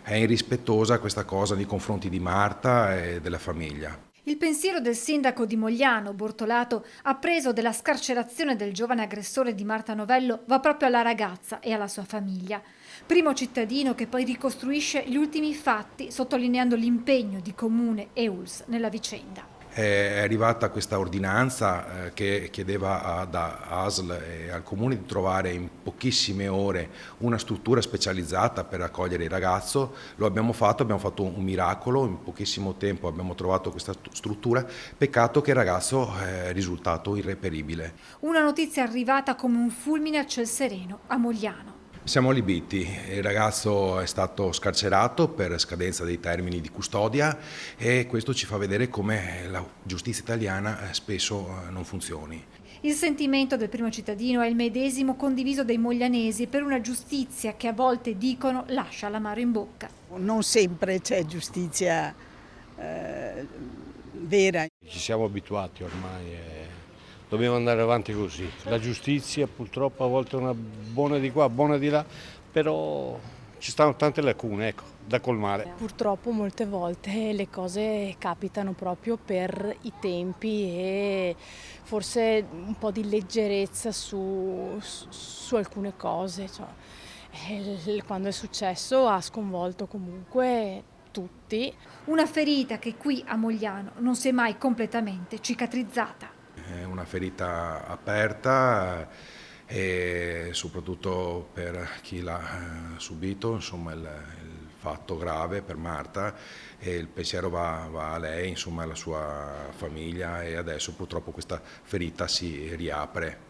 È irrispettosa questa cosa nei confronti di Marta e della famiglia. Il pensiero del sindaco di Mogliano, Bortolato, appreso della scarcerazione del giovane aggressore di Marta Novello, va proprio alla ragazza e alla sua famiglia. Primo cittadino che poi ricostruisce gli ultimi fatti, sottolineando l'impegno di Comune e ULSS nella vicenda. È arrivata questa ordinanza che chiedeva ad ASL e al Comune di trovare in pochissime ore una struttura specializzata per accogliere il ragazzo. Lo abbiamo fatto un miracolo, in pochissimo tempo abbiamo trovato questa struttura, peccato che il ragazzo è risultato irreperibile. Una notizia arrivata come un fulmine a ciel sereno a Mogliano. Siamo allibiti, il ragazzo è stato scarcerato per scadenza dei termini di custodia e questo ci fa vedere come la giustizia italiana spesso non funzioni. Il sentimento del primo cittadino è il medesimo condiviso dai moglianesi per una giustizia che a volte dicono lascia l'amaro in bocca. Non sempre c'è giustizia vera. Ci siamo abituati ormai e dobbiamo andare avanti così. La giustizia purtroppo a volte è una buona di qua, buona di là, però ci stanno tante lacune, ecco, da colmare. Purtroppo molte volte le cose capitano proprio per i tempi e forse un po' di leggerezza su alcune cose. Quando è successo ha sconvolto comunque tutti. Una ferita che qui a Mogliano non si è mai completamente cicatrizzata. È una ferita aperta e soprattutto per chi l'ha subito, insomma il fatto grave per Marta, e il pensiero va a lei, insomma alla sua famiglia, e adesso purtroppo questa ferita si riapre.